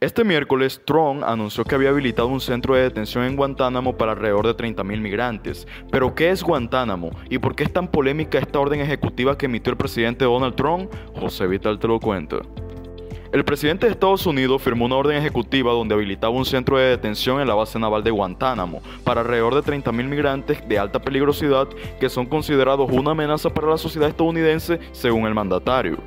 Este miércoles, Trump anunció que había habilitado un centro de detención en Guantánamo para alrededor de 30.000 migrantes. Pero, ¿qué es Guantánamo? ¿Y por qué es tan polémica esta orden ejecutiva que emitió el presidente Donald Trump? José Vital te lo cuenta. El presidente de Estados Unidos firmó una orden ejecutiva donde habilitaba un centro de detención en la base naval de Guantánamo para alrededor de 30.000 migrantes de alta peligrosidad que son considerados una amenaza para la sociedad estadounidense, según el mandatario.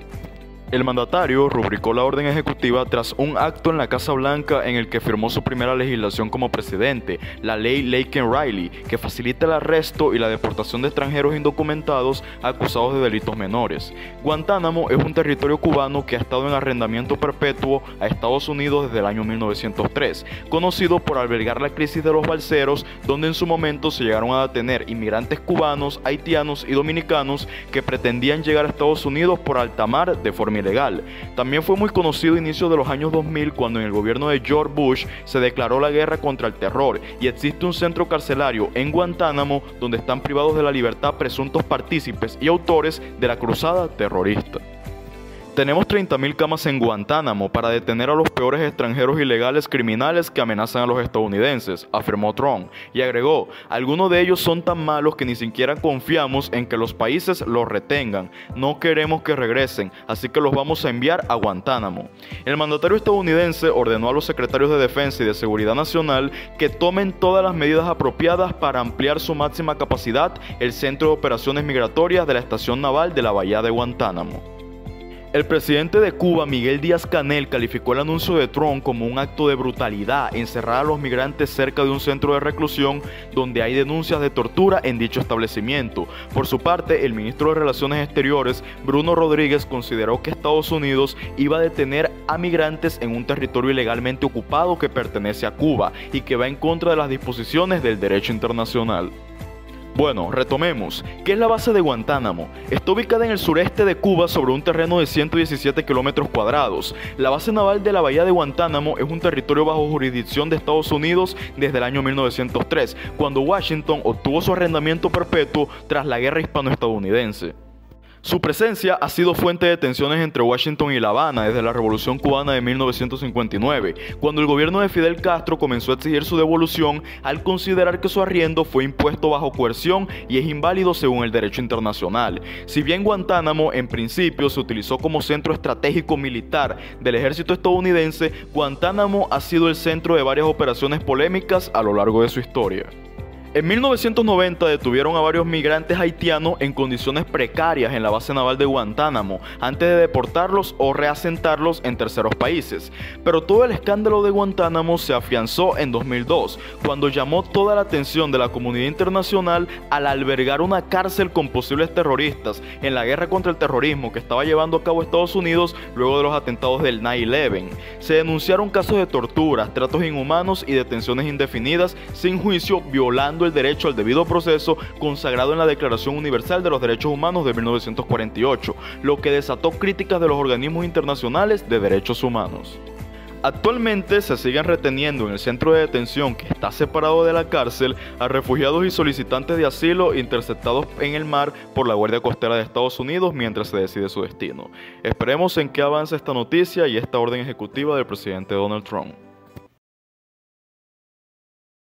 El mandatario rubricó la orden ejecutiva tras un acto en la Casa Blanca en el que firmó su primera legislación como presidente, la ley Laken-Riley, que facilita el arresto y la deportación de extranjeros indocumentados acusados de delitos menores. Guantánamo es un territorio cubano que ha estado en arrendamiento perpetuo a Estados Unidos desde el año 1903, conocido por albergar la crisis de los balseros, donde en su momento se llegaron a detener inmigrantes cubanos, haitianos y dominicanos que pretendían llegar a Estados Unidos por alta mar de forma ilegal. También fue muy conocido a inicios de los años 2000 cuando en el gobierno de George Bush se declaró la guerra contra el terror y existe un centro carcelario en Guantánamo donde están privados de la libertad presuntos partícipes y autores de la cruzada terrorista. Tenemos 30.000 camas en Guantánamo para detener a los peores extranjeros ilegales criminales que amenazan a los estadounidenses, afirmó Trump, y agregó, algunos de ellos son tan malos que ni siquiera confiamos en que los países los retengan, no queremos que regresen, así que los vamos a enviar a Guantánamo. El mandatario estadounidense ordenó a los secretarios de Defensa y de Seguridad Nacional que tomen todas las medidas apropiadas para ampliar su máxima capacidad el Centro de Operaciones Migratorias de la Estación Naval de la Bahía de Guantánamo. El presidente de Cuba, Miguel Díaz-Canel, calificó el anuncio de Trump como un acto de brutalidad encerrar a los migrantes cerca de un centro de reclusión donde hay denuncias de tortura en dicho establecimiento. Por su parte, el ministro de Relaciones Exteriores, Bruno Rodríguez, consideró que Estados Unidos iba a detener a migrantes en un territorio ilegalmente ocupado que pertenece a Cuba y que va en contra de las disposiciones del derecho internacional. Bueno, retomemos. ¿Qué es la base de Guantánamo? Está ubicada en el sureste de Cuba sobre un terreno de 117 kilómetros cuadrados. La base naval de la Bahía de Guantánamo es un territorio bajo jurisdicción de Estados Unidos desde el año 1903, cuando Washington obtuvo su arrendamiento perpetuo tras la guerra hispano-estadounidense. Su presencia ha sido fuente de tensiones entre Washington y La Habana desde la Revolución Cubana de 1959, cuando el gobierno de Fidel Castro comenzó a exigir su devolución al considerar que su arriendo fue impuesto bajo coerción y es inválido según el derecho internacional. Si bien Guantánamo en principio se utilizó como centro estratégico militar del ejército estadounidense, Guantánamo ha sido el centro de varias operaciones polémicas a lo largo de su historia. En 1990 detuvieron a varios migrantes haitianos en condiciones precarias en la base naval de Guantánamo antes de deportarlos o reasentarlos en terceros países. Pero todo el escándalo de Guantánamo se afianzó en 2002, cuando llamó toda la atención de la comunidad internacional al albergar una cárcel con posibles terroristas en la guerra contra el terrorismo que estaba llevando a cabo Estados Unidos luego de los atentados del 9/11. Se denunciaron casos de torturas, tratos inhumanos y detenciones indefinidas sin juicio, violando el derecho al debido proceso consagrado en la Declaración Universal de los Derechos Humanos de 1948, lo que desató críticas de los organismos internacionales de derechos humanos. Actualmente se siguen reteniendo en el centro de detención que está separado de la cárcel a refugiados y solicitantes de asilo interceptados en el mar por la Guardia Costera de Estados Unidos mientras se decide su destino. Esperemos en qué avance esta noticia y esta orden ejecutiva del presidente Donald Trump.